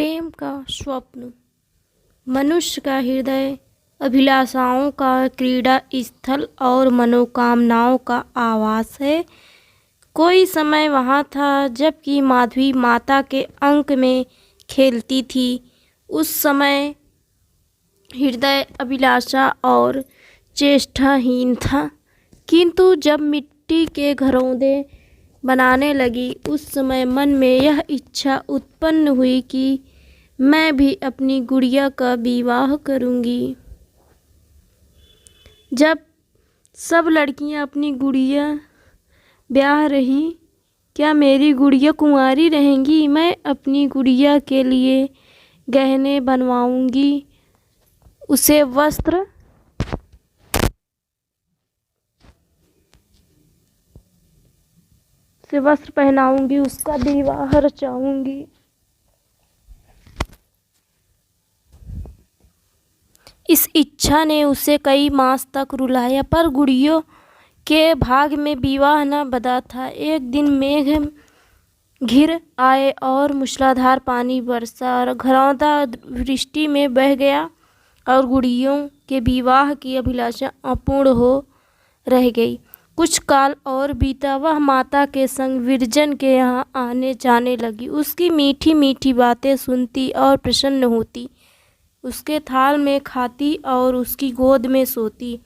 प्रेम का स्वप्न। मनुष्य का हृदय अभिलाषाओं का क्रीड़ा स्थल और मनोकामनाओं का आवास है। कोई समय वहाँ था जबकि माधवी माता के अंक में खेलती थी। उस समय हृदय अभिलाषा और चेष्टाहीन था, किंतु जब मिट्टी के घरौंदे बनाने लगी उस समय मन में यह इच्छा उत्पन्न हुई कि मैं भी अपनी गुड़िया का विवाह करूंगी। जब सब लड़कियां अपनी गुड़िया ब्याह रही, क्या मेरी गुड़िया कुंवारी रहेंगी? मैं अपनी गुड़िया के लिए गहने बनवाऊंगी, उसे वस्त्र पहनाऊंगी, उसका विवाह रचाऊंगी। इस इच्छा ने उसे कई मास तक रुलाया, पर गुड़ियों के भाग में विवाह न बंधा था। एक दिन मेघ घिर आए और मूसलाधार पानी बरसा और घरौंदा वृष्टि में बह गया और गुड़ियों के विवाह की अभिलाषा अपूर्ण हो रह गई। कुछ काल और बीता। वह माता के संग विरजन के यहाँ आने जाने लगी। उसकी मीठी मीठी बातें सुनती और प्रसन्न होती, उसके थाल में खाती और उसकी गोद में सोती।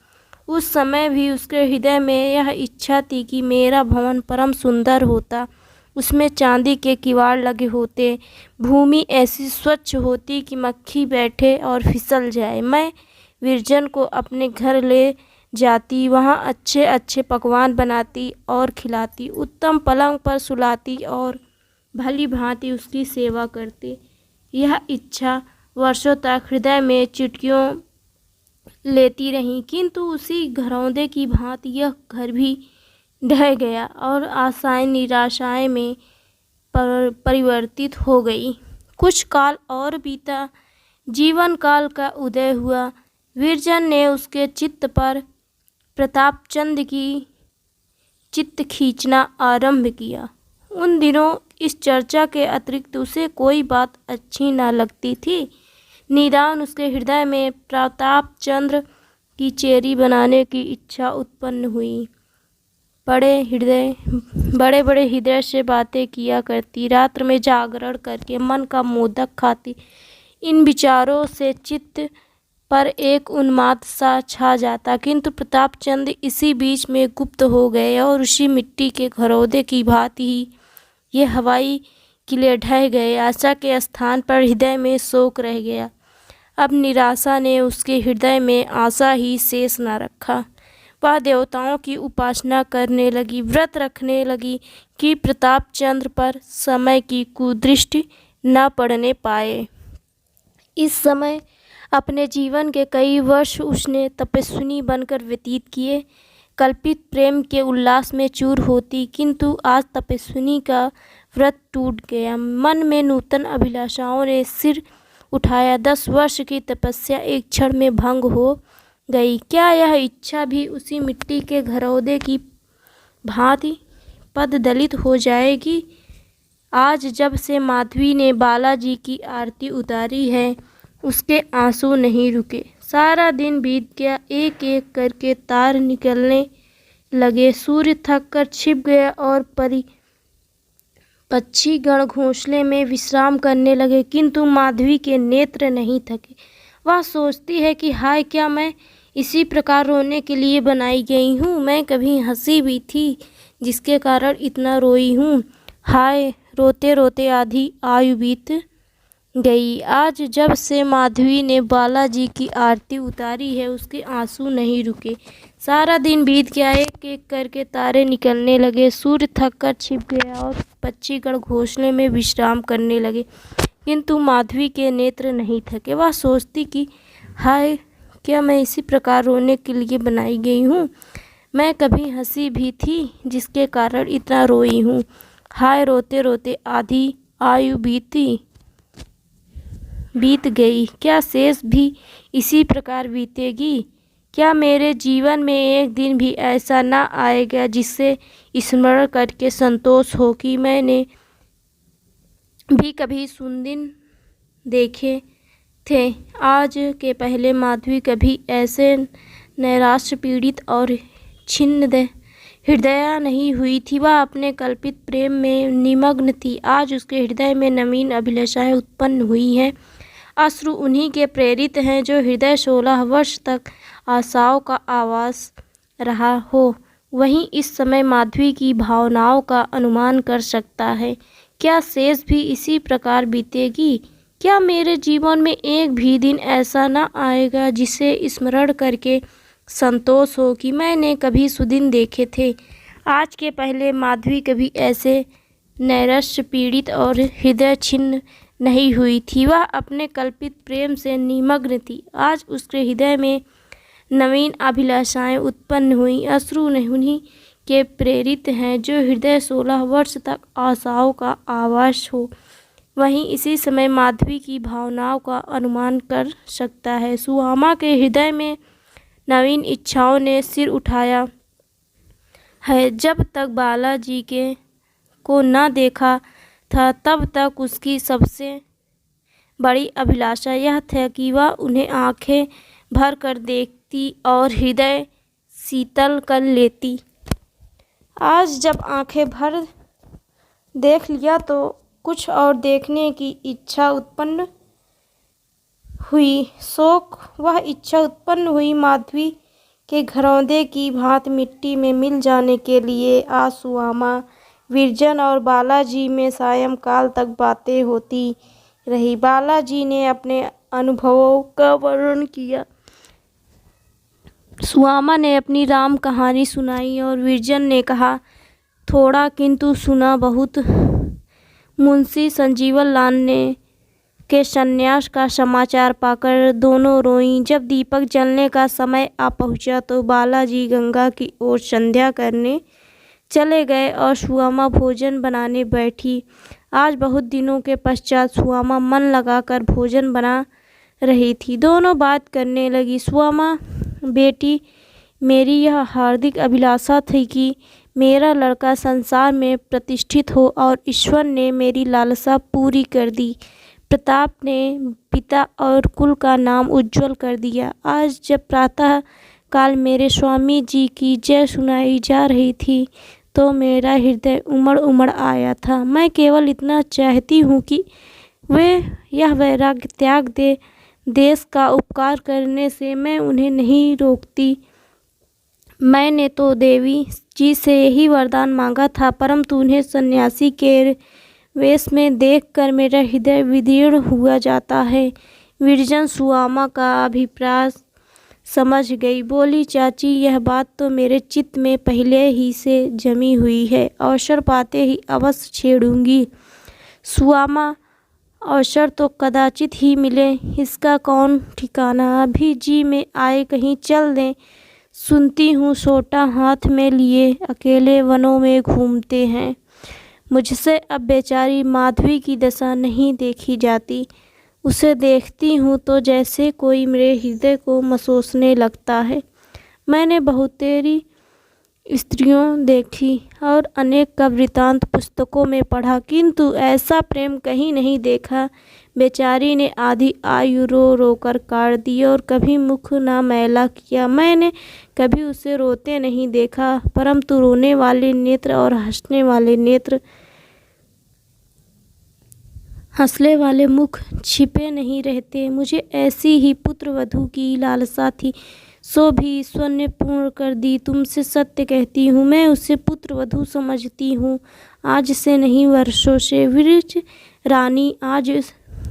उस समय भी उसके हृदय में यह इच्छा थी कि मेरा भवन परम सुंदर होता, उसमें चांदी के किवाड़ लगे होते, भूमि ऐसी स्वच्छ होती कि मक्खी बैठे और फिसल जाए। मैं विरजन को अपने घर ले जाती, वहाँ अच्छे अच्छे पकवान बनाती और खिलाती, उत्तम पलंग पर सुलाती और भली भांति उसकी सेवा करती। यह इच्छा वर्षों तक हृदय में चुटकियों लेती रही, किंतु उसी घरौंदे की भांति यह घर भी ढह गया और आशाएं निराशाएं में परिवर्तित हो गई। कुछ काल और बीता। जीवन काल का उदय हुआ। विरजन ने उसके चित्त पर प्रतापचंद की चित्त खींचना आरंभ किया। उन दिनों इस चर्चा के अतिरिक्त उसे कोई बात अच्छी न लगती थी। निदान उसके हृदय में प्रतापचंद्र की चेरी बनाने की इच्छा उत्पन्न हुई। बड़े बड़े हृदय से बातें किया करती, रात्र में जागरण करके मन का मोदक खाती। इन विचारों से चित्त पर एक उन्माद सा छा जाता, किंतु प्रतापचंद इसी बीच में गुप्त हो गए और उसी मिट्टी के घरौंदे की भांति ही ये हवाई किले ढह गए। आशा के स्थान पर हृदय में शोक रह गया। अब निराशा ने उसके हृदय में आशा ही शेष न रखा। वह देवताओं की उपासना करने लगी, व्रत रखने लगी कि प्रतापचंद्र पर समय की कुदृष्टि न पड़ने पाए। इस समय अपने जीवन के कई वर्ष उसने तपस्विनी बनकर व्यतीत किए। कल्पित प्रेम के उल्लास में चूर होती, किंतु आज तपस्विनी का व्रत टूट गया। मन में नूतन अभिलाषाओं ने सिर उठाया। 10 वर्ष की तपस्या एक क्षण में भंग हो गई। क्या यह इच्छा भी उसी मिट्टी के घरौंदे की भांति पददलित हो जाएगी? आज जब से माधवी ने बालाजी की आरती उतारी है, उसके आंसू नहीं रुके। सारा दिन बीत गया, एक एक करके तार निकलने लगे। सूर्य थक कर छिप गया और पक्षी गण घोंसले में विश्राम करने लगे, किंतु माधवी के नेत्र नहीं थके। वह सोचती है कि हाय, क्या मैं इसी प्रकार रोने के लिए बनाई गई हूँ? मैं कभी हंसी भी थी, जिसके कारण इतना रोई हूँ। हाय, रोते रोते आधी आयु बीत गई। आज जब से माधवी ने बालाजी की आरती उतारी है, उसके आंसू नहीं रुके। सारा दिन बीत गया, एक एक करके तारे निकलने लगे। सूर्य थक कर छिप गया और पक्षीगण घोंसले में विश्राम करने लगे, किंतु माधवी के नेत्र नहीं थके। वह सोचती कि हाय, क्या मैं इसी प्रकार रोने के लिए बनाई गई हूँ? मैं कभी हंसी भी थी, जिसके कारण इतना रोई हूँ। हाय, रोते रोते आधी आयु बीत गई। क्या शेष भी इसी प्रकार बीतेगी? क्या मेरे जीवन में एक दिन भी ऐसा न आएगा जिससे स्मरण करके संतोष हो कि मैंने भी कभी सुंदिन देखे थे। आज के पहले माधवी कभी ऐसे नैराश्य पीड़ित और छिन्न हृदय नहीं हुई थी। वह अपने कल्पित प्रेम में निमग्न थी। आज उसके हृदय में नवीन अभिलाषाएं उत्पन्न हुई हैं। अश्रु उन्हीं के प्रेरित हैं जो हृदय 16 वर्ष तक आशाओं का आवास रहा हो। वहीं इस समय माधवी की भावनाओं का अनुमान कर सकता है। क्या शेष भी इसी प्रकार बीतेगी? क्या मेरे जीवन में एक भी दिन ऐसा न आएगा जिसे स्मरण करके संतोष हो कि मैंने कभी सुदिन देखे थे? आज के पहले माधवी कभी ऐसे नैराश्य पीड़ित और हृदय छिन्न नहीं हुई थी। वह अपने कल्पित प्रेम से निमग्न थी। आज उसके हृदय में नवीन अभिलाषाएं उत्पन्न हुई। अश्रु उन्हीं के प्रेरित हैं जो हृदय 16 वर्ष तक आशाओं का आवास हो। वहीं इसी समय माधवी की भावनाओं का अनुमान कर सकता है। सुहामा के हृदय में नवीन इच्छाओं ने सिर उठाया है। जब तक बालाजी को न देखा था तब तक उसकी सबसे बड़ी अभिलाषा यह था कि वह उन्हें आंखें भर कर देखती और हृदय शीतल कर लेती। आज जब आंखें भर देख लिया तो कुछ और देखने की इच्छा उत्पन्न हुई। वह इच्छा उत्पन्न हुई माधवी के घरौंदे की भांति मिट्टी में मिल जाने के लिए। आज सुहामा, विरजन और बालाजी में सायंकाल तक बातें होती रही। बालाजी ने अपने अनुभवों का वर्णन किया। सुहामा ने अपनी राम कहानी सुनाई और विरजन ने कहा थोड़ा किंतु सुना बहुत। मुंशी संजीवन लाल ने के सन्यास का समाचार पाकर दोनों रोईं। जब दीपक जलने का समय आ पहुंचा तो बालाजी गंगा की ओर संध्या करने चले गए और सुहामा भोजन बनाने बैठी। आज बहुत दिनों के पश्चात सुहामा मन लगाकर भोजन बना रही थी। दोनों बात करने लगी। सुहामा, बेटी, मेरी यह हार्दिक अभिलाषा थी कि मेरा लड़का संसार में प्रतिष्ठित हो और ईश्वर ने मेरी लालसा पूरी कर दी। प्रताप ने पिता और कुल का नाम उज्जवल कर दिया। आज जब प्रातः काल मेरे स्वामी जी की जय सुनाई जा रही थी तो मेरा हृदय उमड़ उमड़ आया था। मैं केवल इतना चाहती हूँ कि वे यह वैराग्य त्याग दे। देश का उपकार करने से मैं उन्हें नहीं रोकती। मैंने तो देवी जी से यही वरदान मांगा था, परंतु उन्हें सन्यासी के वेश में देखकर मेरा हृदय विदीर्ण हुआ जाता है। विरजन सुहामा का अभिप्राय समझ गई। बोली, चाची, यह बात तो मेरे चित्त में पहले ही से जमी हुई है। अवसर पाते ही अवश्य छेड़ूंगी। सुहामा, अवसर तो कदाचित ही मिले, इसका कौन ठिकाना। अभी जी में आए कहीं चल दें। सुनती हूँ सोटा हाथ में लिए अकेले वनों में घूमते हैं। मुझसे अब बेचारी माधवी की दशा नहीं देखी जाती। उसे देखती हूँ तो जैसे कोई मेरे हृदय को मसोसने लगता है। मैंने बहुतेरी स्त्रियों देखी और अनेक का वृतांत पुस्तकों में पढ़ा, किंतु ऐसा प्रेम कहीं नहीं देखा। बेचारी ने आधी आयु रो रो कर काट दी और कभी मुख ना मैला किया। मैंने कभी उसे रोते नहीं देखा, परंतु रोने वाले नेत्र और हंसने वाले मुख छिपे नहीं रहते। मुझे ऐसी ही पुत्र वधू की लालसा थी, सो भी ईश्वर ने पूर्ण कर दी। तुमसे सत्य कहती हूँ, मैं उसे पुत्र वधू समझती हूँ। आज से नहीं, वर्षों से। विरज रानी आज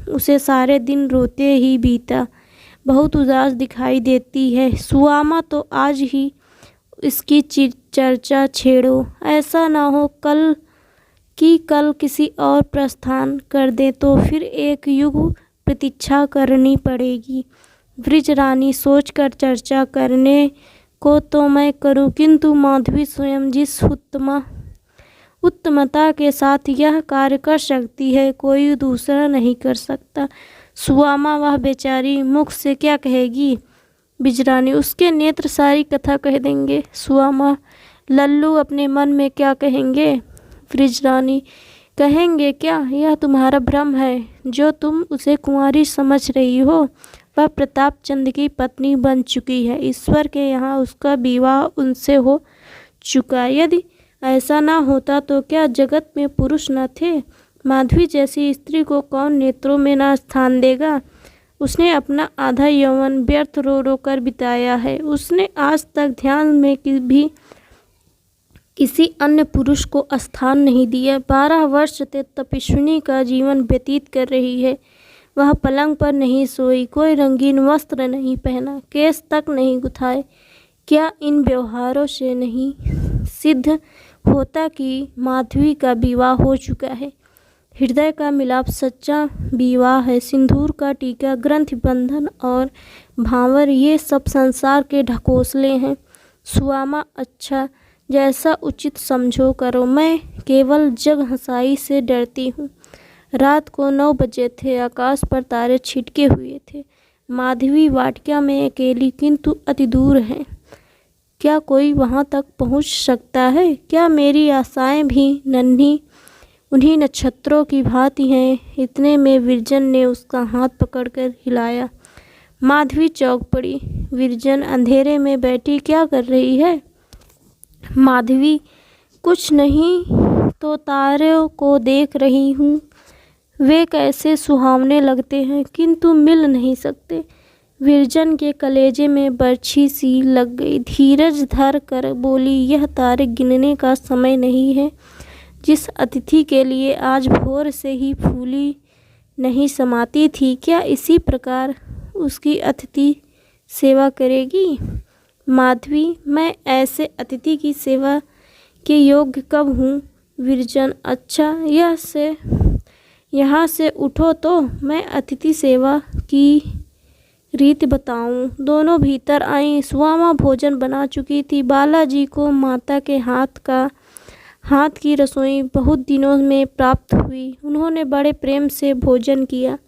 उसे सारे दिन रोते ही बीता। बहुत उदास दिखाई देती है। सुहामा, तो आज ही इसकी चर्चा छेड़ो। ऐसा ना हो कल किसी और प्रस्थान कर दे तो फिर एक युग प्रतीक्षा करनी पड़ेगी। ब्रिज रानी, सोचकर चर्चा करने को तो मैं करूं, किंतु माधवी स्वयं जिस उत्तमता के साथ यह कार्य कर सकती है, कोई दूसरा नहीं कर सकता। सुहामा, वह बेचारी मुख से क्या कहेगी? बिजरानी, उसके नेत्र सारी कथा कह देंगे। सुहामा, लल्लू अपने मन में क्या कहेंगे? ब्रिजरानी, कहेंगे क्या यह तुम्हारा भ्रम है, जो तुम उसे कुंवारी समझ रही हो। वह प्रताप चंद की पत्नी बन चुकी है। ईश्वर के यहाँ उसका विवाह उनसे हो चुका। यदि ऐसा ना होता तो क्या जगत में पुरुष न थे। माधवी जैसी स्त्री को कौन नेत्रों में ना स्थान देगा। उसने अपना आधा यौवन व्यर्थ रो रो कर बिताया है। उसने आज तक ध्यान में भी किसी अन्य पुरुष को स्थान नहीं दिया। 12 वर्ष से तपस्विनी का जीवन व्यतीत कर रही है। वह पलंग पर नहीं सोई, कोई रंगीन वस्त्र नहीं पहना, केस तक नहीं गुथाए। क्या इन व्यवहारों से नहीं सिद्ध होता कि माधवी का विवाह हो चुका है। हृदय का मिलाप सच्चा विवाह है। सिंदूर का टीका, ग्रंथि बंधन और भांवर ये सब संसार के ढकोसले हैं। सुआमा, अच्छा जैसा उचित समझो करो। मैं केवल जग हंसाई से डरती हूँ। रात को 9 बजे थे। आकाश पर तारे छिटके हुए थे। माधवी वाटिका में अकेली किंतु अति दूर है। क्या कोई वहाँ तक पहुँच सकता है। क्या मेरी आशाएं भी नन्ही उन्हीं नक्षत्रों की भांति हैं। इतने में विरजन ने उसका हाथ पकड़कर हिलाया। माधवी चौंक पड़ी। विरजन अंधेरे में बैठी क्या कर रही है। माधवी, कुछ नहीं तो तारों को देख रही हूँ। वे कैसे सुहावने लगते हैं किंतु मिल नहीं सकते। विरजन के कलेजे में बर्छी सी लग गई। धीरज धर कर बोली, यह तारे गिनने का समय नहीं है। जिस अतिथि के लिए आज भोर से ही फूली नहीं समाती थी, क्या इसी प्रकार उसकी अतिथि सेवा करेगी। माधवी, मैं ऐसे अतिथि की सेवा के योग्य कब हूँ। विरजन, अच्छा यहाँ से उठो तो मैं अतिथि सेवा की रीत बताऊं। दोनों भीतर आईं। सुआमा भोजन बना चुकी थी। बालाजी को माता के हाथ की रसोई बहुत दिनों में प्राप्त हुई। उन्होंने बड़े प्रेम से भोजन किया।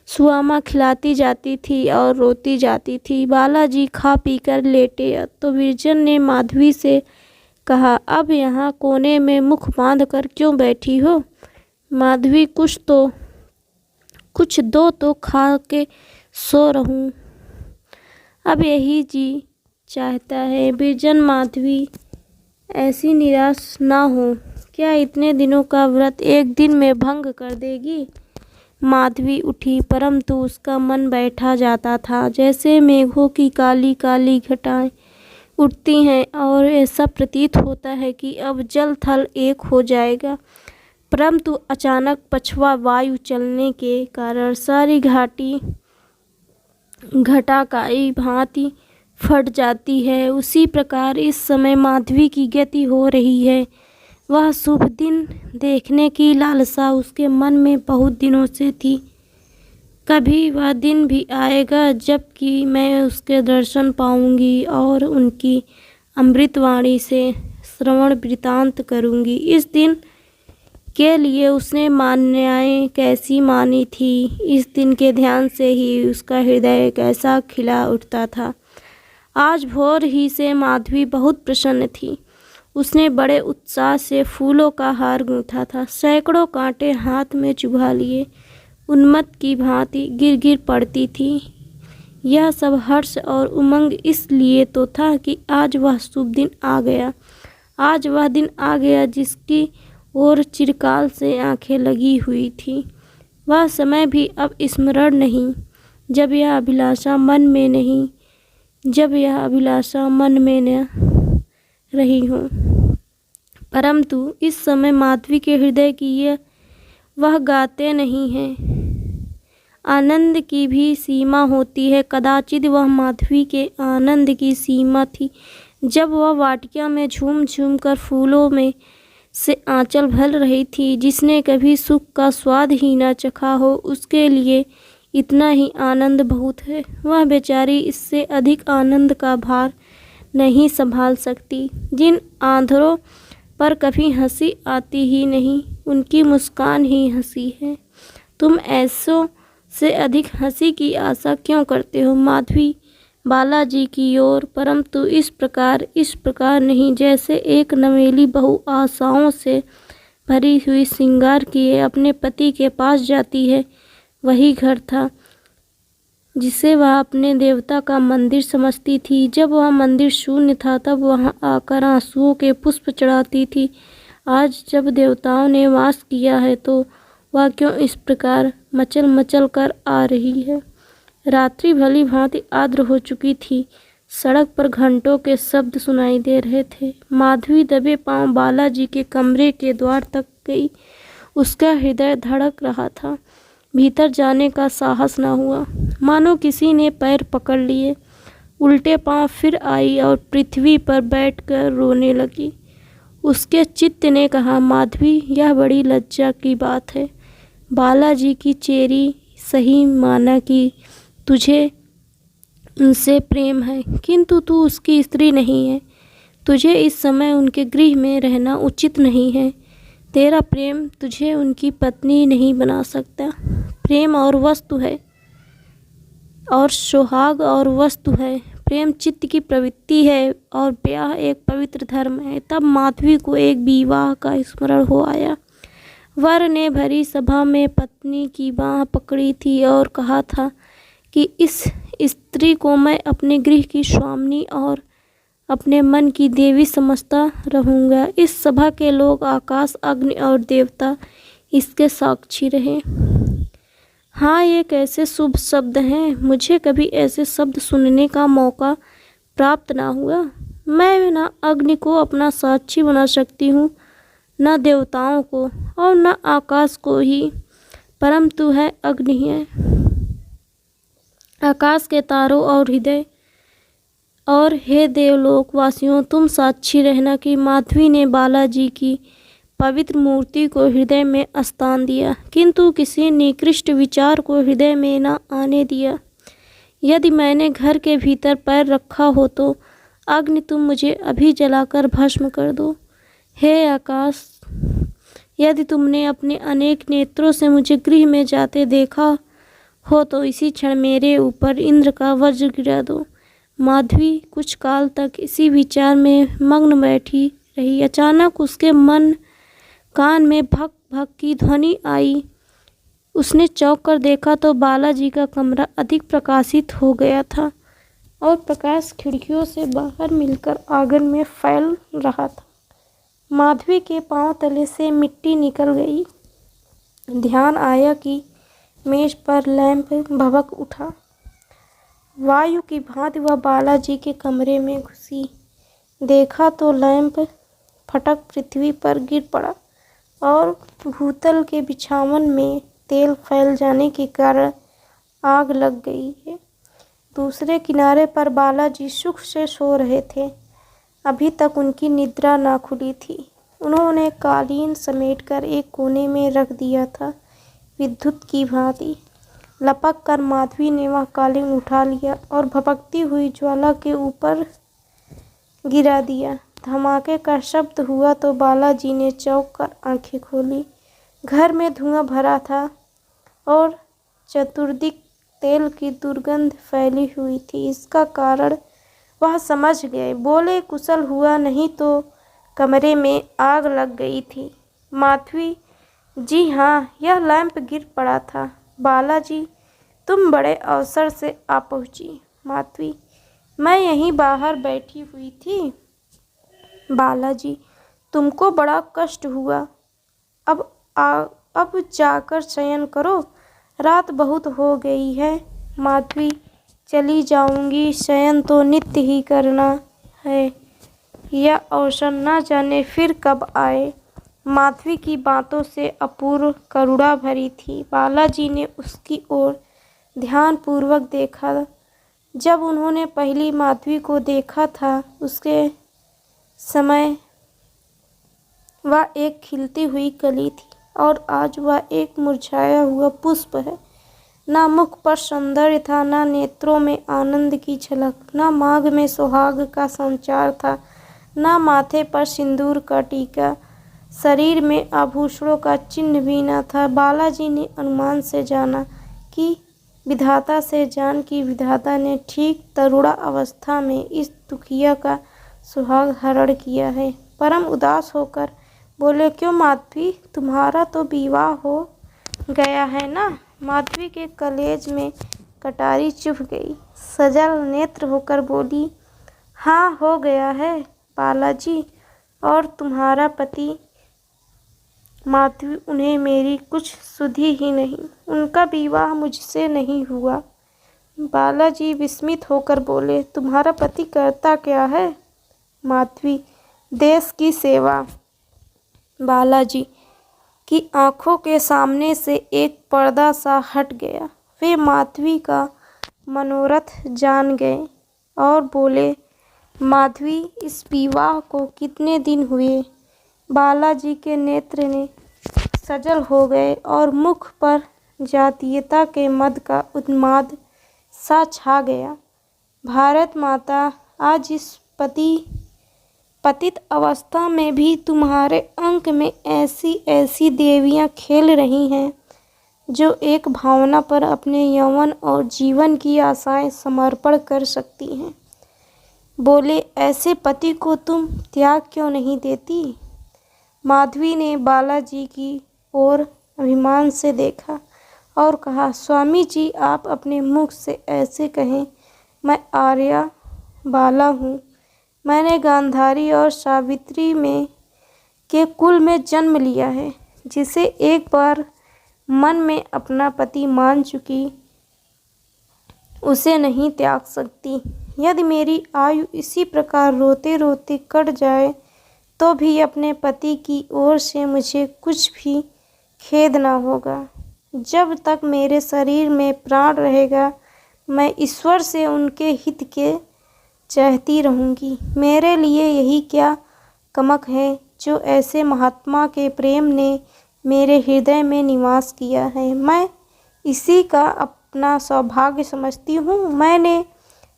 सुआमा खिलाती जाती थी और रोती जाती थी। बालाजी खा पी कर लेटे तो विरजन ने माधवी से कहा, अब यहाँ कोने में मुख बांध कर क्यों बैठी हो। माधवी, कुछ दो तो खा के सो रहूं। अब यही जी चाहता है। विरजन, माधवी ऐसी निराश ना हो। क्या इतने दिनों का व्रत एक दिन में भंग कर देगी। माधवी उठी, परंतु उसका मन बैठा जाता था। जैसे मेघों की काली काली घटाएं उठती हैं और ऐसा प्रतीत होता है कि अब जल थल एक हो जाएगा। परंतु अचानक पछवा वायु चलने के कारण सारी घाटी घटाकाई भांति फट जाती है। उसी प्रकार इस समय माधवी की गति हो रही है। वह शुभ दिन देखने की लालसा उसके मन में बहुत दिनों से थी। कभी वह दिन भी आएगा जबकि मैं उसके दर्शन पाऊंगी और उनकी अमृतवाणी से श्रवण वृतांत करूंगी। इस दिन के लिए उसने मान्यताएं कैसी मानी थी। इस दिन के ध्यान से ही उसका हृदय कैसा खिला उठता था। आज भोर ही से माधवी बहुत प्रसन्न थी। उसने बड़े उत्साह से फूलों का हार गूंथा था। सैकड़ों कांटे हाथ में चुभा लिए उन्मत्त की भांति गिर गिर पड़ती थी। यह सब हर्ष और उमंग इसलिए तो था कि आज वह शुभ दिन आ गया। आज वह दिन आ गया जिसकी ओर चिरकाल से आंखें लगी हुई थी। वह समय भी अब स्मरण नहीं जब यह अभिलाषा मन में न रही हो। परंतु इस समय माधवी के हृदय की वह गाते नहीं हैं। आनंद की भी सीमा होती है। कदाचित वह माधवी के आनंद की सीमा थी जब वह वाटिका में झूम झूम कर फूलों में से आंचल भर रही थी। जिसने कभी सुख का स्वाद ही न चखा हो, उसके लिए इतना ही आनंद बहुत है। वह बेचारी इससे अधिक आनंद का भार नहीं संभाल सकती। जिन आंधरों पर कभी हंसी आती ही नहीं, उनकी मुस्कान ही हंसी है। तुम ऐसों से अधिक हंसी की आशा क्यों करते हो। माधवी बालाजी की ओर, परंतु इस प्रकार नहीं जैसे एक नवेली बहू आशाओं से भरी हुई श्रृंगार किए अपने पति के पास जाती है। वही घर था जिसे वह अपने देवता का मंदिर समझती थी। जब वह मंदिर शून्य था तब वहां आकर आंसुओं के पुष्प चढ़ाती थी। आज जब देवताओं ने वास किया है तो वह क्यों इस प्रकार मचल मचल कर आ रही है। रात्रि भली भांति आर्द्र हो चुकी थी। सड़क पर घंटों के शब्द सुनाई दे रहे थे। माधवी दबे पांव बालाजी के कमरे के द्वार तक गई। उसका हृदय धड़क रहा था। भीतर जाने का साहस न हुआ। मानो किसी ने पैर पकड़ लिए। उल्टे पांव फिर आई और पृथ्वी पर बैठकर रोने लगी। उसके चित्त ने कहा, माधवी, यह बड़ी लज्जा की बात है। बालाजी की चेरी सही माना कि तुझे उनसे प्रेम है, किंतु तू उसकी स्त्री नहीं है। तुझे इस समय उनके गृह में रहना उचित नहीं है। तेरा प्रेम तुझे उनकी पत्नी नहीं बना सकता। प्रेम और वस्तु है और सुहाग और वस्तु है। प्रेम चित्त की प्रवृत्ति है और ब्याह एक पवित्र धर्म है। तब माधवी को एक विवाह का स्मरण हो आया। वर ने भरी सभा में पत्नी की बाँह पकड़ी थी और कहा था कि इस स्त्री को मैं अपने गृह की स्वामिनी और अपने मन की देवी समझता रहूँगा। इस सभा के लोग, आकाश, अग्नि और देवता इसके साक्षी रहे। हाँ, ये कैसे शुभ शब्द हैं। मुझे कभी ऐसे शब्द सुनने का मौका प्राप्त ना हुआ। मैं न अग्नि को अपना साक्षी बना सकती हूँ, न देवताओं को और न आकाश को ही। परम तू है, अग्नि है। आकाश के तारों और हृदय और हे देवलोक वासियों, तुम साक्षी रहना कि माधवी ने बालाजी की पवित्र मूर्ति को हृदय में स्थान दिया, किंतु किसी निकृष्ट विचार को हृदय में न आने दिया। यदि मैंने घर के भीतर पैर रखा हो तो अग्नि तुम मुझे अभी जलाकर भस्म कर दो। हे आकाश, यदि तुमने अपने अनेक नेत्रों से मुझे गृह में जाते देखा हो तो इसी क्षण मेरे ऊपर इंद्र का वज्र गिरा दो। माधवी कुछ काल तक इसी विचार में मग्न बैठी रही। अचानक उसके मन कान में भक भक की ध्वनि आई। उसने चौंक कर देखा तो बालाजी का कमरा अधिक प्रकाशित हो गया था और प्रकाश खिड़कियों से बाहर मिलकर आंगन में फैल रहा था। माधवी के पांव तले से मिट्टी निकल गई। ध्यान आया कि मेज पर लैंप भभक उठा। वायु की भांति वह बालाजी के कमरे में घुसी। देखा तो लैंप फटक पृथ्वी पर गिर पड़ा और भूतल के बिछावन में तेल फैल जाने के कारण आग लग गई है। दूसरे किनारे पर बालाजी सुख से सो रहे थे। अभी तक उनकी निद्रा ना खुली थी। उन्होंने कालीन समेटकर एक कोने में रख दिया था। विद्युत की भांति लपक कर माधवी ने वह कालीन उठा लिया और भभकती हुई ज्वाला के ऊपर गिरा दिया। धमाके का शब्द हुआ तो बालाजी ने चौंक कर आंखें खोली। घर में धुआं भरा था और चतुर्दिक तेल की दुर्गंध फैली हुई थी। इसका कारण वह समझ गए। बोले, कुशल हुआ, नहीं तो कमरे में आग लग गई थी। माधवी, जी हाँ, यह लैंप गिर पड़ा था। बालाजी, तुम बड़े अवसर से आ पहुँची। माधवी, मैं यहीं बाहर बैठी हुई थी। बालाजी, तुमको बड़ा कष्ट हुआ। अब जाकर शयन करो, रात बहुत हो गई है। माधवी, चली जाऊंगी, शयन तो नित्य ही करना है। यह अवसर न जाने फिर कब आए। माधवी की बातों से अपूर्व करुणा भरी थी। बालाजी ने उसकी ओर ध्यानपूर्वक देखा। जब उन्होंने पहली माधवी को देखा था उसके समय वह एक खिलती हुई कली थी और आज वह एक मुरझाया हुआ पुष्प है। ना मुख पर सौंदर्य था, ना नेत्रों में आनंद की झलक, ना मांग में सुहाग का संचार था, ना माथे पर सिंदूर का टीका, शरीर में आभूषणों का चिन्ह भी न था। बालाजी ने अनुमान से जाना कि विधाता से जान कि विधाता ने ठीक तरुणा अवस्था में इस दुखिया का सुहाग हरण किया है। परम उदास होकर बोले, क्यों माधवी, तुम्हारा तो विवाह हो गया है ना? माधवी के कलेज में कटारी चुभ गई। सजल नेत्र होकर बोली, हाँ हो गया है बालाजी। और तुम्हारा पति? माधवी, उन्हें मेरी कुछ सुधि ही नहीं, उनका विवाह मुझसे नहीं हुआ। बालाजी विस्मित होकर बोले, तुम्हारा पति करता क्या है? माधवी, देश की सेवा। बालाजी की आंखों के सामने से एक पर्दा सा हट गया। वे माधवी का मनोरथ जान गए और बोले, माधवी, इस विवाह को कितने दिन हुए? बालाजी के नेत्र ने सजल हो गए और मुख पर जातीयता के मद का उन्माद सा छा गया। भारत माता, आज इस पतित अवस्था में भी तुम्हारे अंक में ऐसी ऐसी देवियां खेल रही हैं जो एक भावना पर अपने यौवन और जीवन की आशाएं समर्पण कर सकती हैं। बोले, ऐसे पति को तुम त्याग क्यों नहीं देती? माधवी ने बालाजी की ओर अभिमान से देखा और कहा, स्वामी जी, आप अपने मुख से ऐसे कहें। मैं आर्या बाला हूँ। मैंने गांधारी और सावित्री में के कुल में जन्म लिया है, जिसे एक बार मन में अपना पति मान चुकी उसे नहीं त्याग सकती। यदि मेरी आयु इसी प्रकार रोते रोते कट जाए तो भी अपने पति की ओर से मुझे कुछ भी खेद ना होगा। जब तक मेरे शरीर में प्राण रहेगा मैं ईश्वर से उनके हित के चाहती रहूँगी। मेरे लिए यही क्या कमक है जो ऐसे महात्मा के प्रेम ने मेरे हृदय में निवास किया है। मैं इसी का अपना सौभाग्य समझती हूँ। मैंने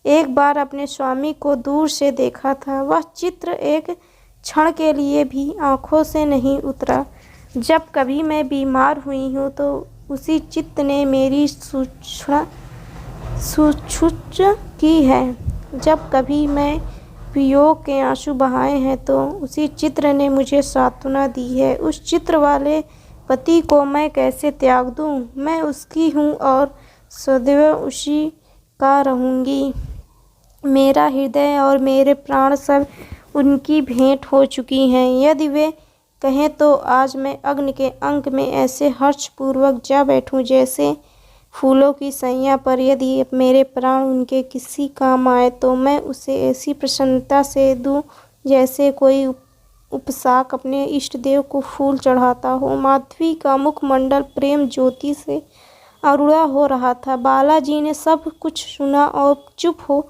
एक बार अपने स्वामी को दूर से देखा था। वह चित्र एक क्षण के लिए भी आँखों से नहीं उतरा। जब कभी मैं बीमार हुई हूँ तो उसी चित्त ने मेरी शुश्रूषा की है। जब कभी मैं वियोग के आंसू बहाए हैं तो उसी चित्र ने मुझे सांत्वना दी है। उस चित्र वाले पति को मैं कैसे त्याग दूँ? मैं उसकी हूँ और सदैव उसी का रहूँगी। मेरा हृदय और मेरे प्राण सब उनकी भेंट हो चुकी हैं। यदि वे कहें तो आज मैं अग्नि के अंक में ऐसे हर्षपूर्वक जा बैठूं जैसे फूलों की सैया पर। यदि मेरे प्राण उनके किसी काम आए तो मैं उसे ऐसी प्रसन्नता से दूं जैसे कोई उपसाक अपने इष्ट देव को फूल चढ़ाता हो। माधवी का मुखमंडल प्रेम ज्योति से आरूढ़ हो रहा था। बालाजी ने सब कुछ सुना और चुप हो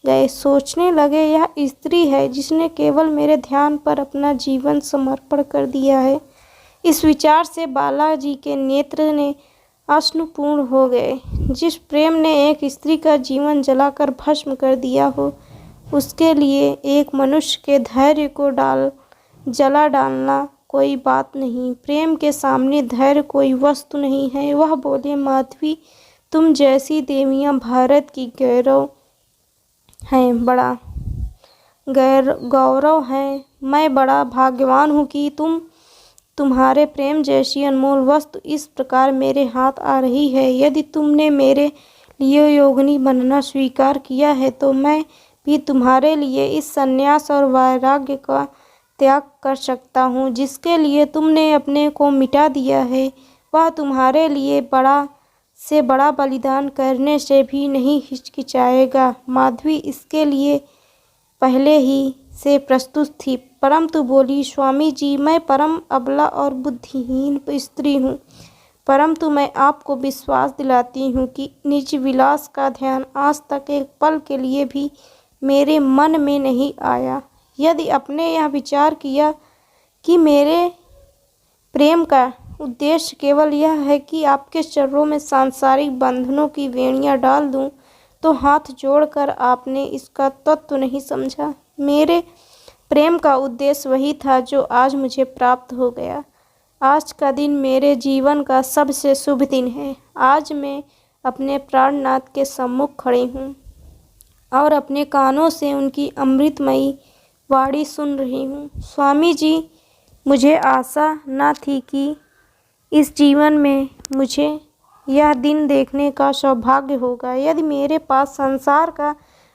गए। सोचने लगे, यह स्त्री है जिसने केवल मेरे ध्यान पर अपना जीवन समर्पण कर दिया है। इस विचार से बालाजी के नेत्र ने अश्रुपूर्ण हो गए। जिस प्रेम ने एक स्त्री का जीवन जलाकर भस्म कर दिया हो, उसके लिए एक मनुष्य के धैर्य को जला डालना कोई बात नहीं। प्रेम के सामने धैर्य कोई वस्तु नहीं है। वह बोले, माधवी, तुम जैसी देवियाँ भारत की गौरव हैं, बड़ा गौरव है। मैं बड़ा भाग्यवान हूँ कि तुम्हारे प्रेम जैसी अनमोल वस्तु इस प्रकार मेरे हाथ आ रही है। यदि तुमने मेरे लिए योगिनी बनना स्वीकार किया है तो मैं भी तुम्हारे लिए इस संन्यास और वैराग्य का त्याग कर सकता हूँ। जिसके लिए तुमने अपने को मिटा दिया है वह तुम्हारे लिए बड़ा से बड़ा बलिदान करने से भी नहीं हिचकिचाएगा। माधवी इसके लिए पहले ही से प्रस्तुत थी, परंतु बोली, स्वामी जी, मैं परम अबला और बुद्धिहीन स्त्री हूँ, परंतु मैं आपको विश्वास दिलाती हूँ कि निज विलास का ध्यान आज तक एक पल के लिए भी मेरे मन में नहीं आया। यदि आपने यह विचार किया कि मेरे प्रेम का उद्देश्य केवल यह है कि आपके चरणों में सांसारिक बंधनों की वेणियाँ डाल दूं, तो हाथ जोड़कर आपने इसका तत्व नहीं समझा। मेरे प्रेम का उद्देश्य वही था जो आज मुझे प्राप्त हो गया। आज का दिन मेरे जीवन का सबसे शुभ दिन है। आज मैं अपने प्राणनाथ के सम्मुख खड़ी हूँ और अपने कानों से उनकी अमृतमयी वाणी सुन रही हूँ। स्वामी जी, मुझे आशा न थी कि इस जीवन में मुझे यह दिन देखने का सौभाग्य होगा। यदि मेरे पास संसार का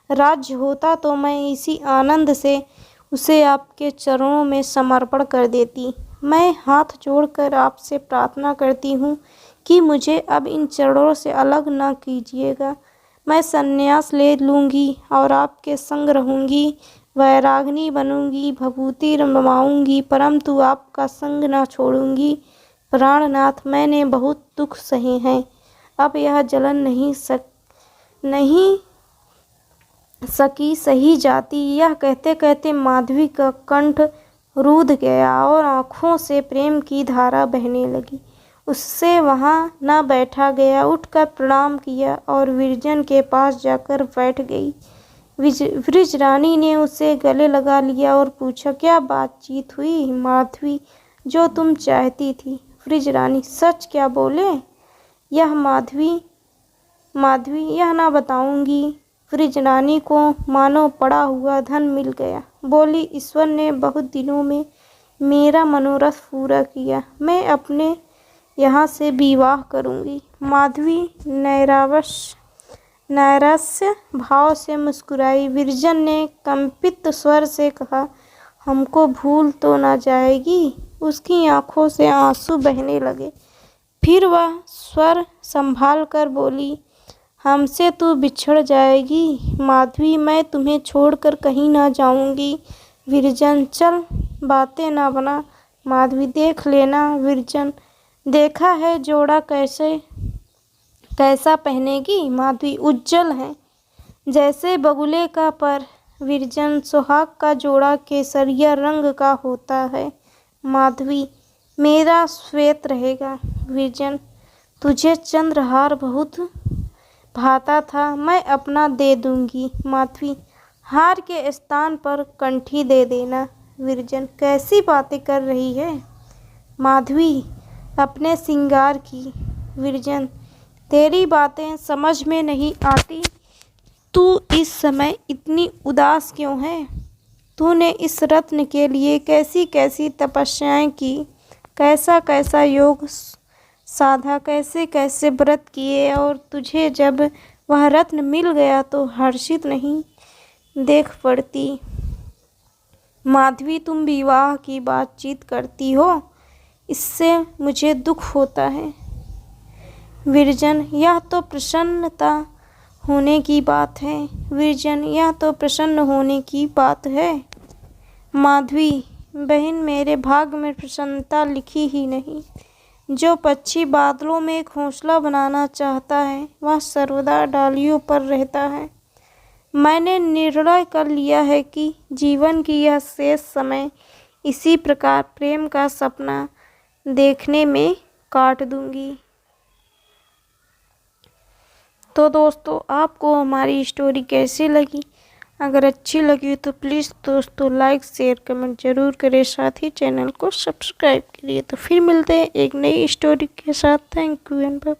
राज्य होता तो मैं इसी आनंद से उसे आपके चरणों में समर्पण कर देती। मैं हाथ जोड़कर आपसे प्रार्थना करती हूँ कि मुझे अब इन चरणों से अलग न कीजिएगा। मैं संन्यास ले लूँगी और आपके संग रहूँगी, वैरागिनी बनूँगी, भभूति रमाऊँगी, परंतु आपका संग न छोड़ूँगी। प्राणनाथ, मैंने बहुत दुख सहे हैं, अब यह जलन नहीं सकी सही जाती। यह कहते कहते माधवी का कंठ रुंध गया और आँखों से प्रेम की धारा बहने लगी। उससे वहाँ न बैठा गया, उठकर प्रणाम किया और विरजन के पास जाकर बैठ गई। व्रजरानी ने उसे गले लगा लिया और पूछा, क्या बातचीत हुई माधवी, जो तुम चाहती थी? व्रजरानी, सच क्या बोले? यह माधवी यह ना बताऊंगी। व्रजरानी को मानो पड़ा हुआ धन मिल गया। बोली, ईश्वर ने बहुत दिनों में मेरा मनोरथ पूरा किया, मैं अपने यहाँ से विवाह करूँगी। माधवी नैराश्य भाव से मुस्कुराई। विरजन ने कंपित स्वर से कहा, हमको भूल तो ना जाएगी? उसकी आंखों से आंसू बहने लगे। फिर वह स्वर संभाल कर बोली, हमसे तू बिछड़ जाएगी माधवी, मैं तुम्हें छोड़कर कहीं ना जाऊंगी। विरजन, चल बातें ना बना। माधवी, देख लेना। विरजन, देखा है जोड़ा कैसा पहनेगी? माधवी, उज्जवल है जैसे बगुले का पर। विरजन, सुहाग का जोड़ा केसरिया रंग का होता है। माधवी, मेरा श्वेत रहेगा। विरजन, तुझे चंद्रहार बहुत भाता था, मैं अपना दे दूंगी। माधवी, हार के स्थान पर कंठी दे देना। विरजन, कैसी बातें कर रही है? माधवी, अपने श्रृंगार की। विरजन, तेरी बातें समझ में नहीं आती। तू इस समय इतनी उदास क्यों है? तूने इस रत्न के लिए कैसी कैसी तपस्याएं की, कैसा कैसा योग साधा, कैसे कैसे व्रत किए, और तुझे जब वह रत्न मिल गया तो हर्षित नहीं देख पड़ती। माधवी, तुम विवाह की बातचीत करती हो, इससे मुझे दुख होता है। विरजन, यह तो प्रसन्नता होने की बात है। विरजन, यह तो प्रसन्न होने की बात है। माधवी, बहन, मेरे भाग्य में प्रसन्नता लिखी ही नहीं। जो पक्षी बादलों में घोंसला बनाना चाहता है, वह सर्वदा डालियों पर रहता है। मैंने निर्णय कर लिया है कि जीवन की यह शेष समय इसी प्रकार प्रेम का सपना देखने में काट दूंगी। तो दोस्तों, आपको हमारी स्टोरी कैसी लगी? अगर अच्छी लगी तो प्लीज़ दोस्तों लाइक शेयर कमेंट ज़रूर करें, साथ ही चैनल को सब्सक्राइब करिए। तो फिर मिलते हैं एक नई स्टोरी के साथ। Thank you and bye.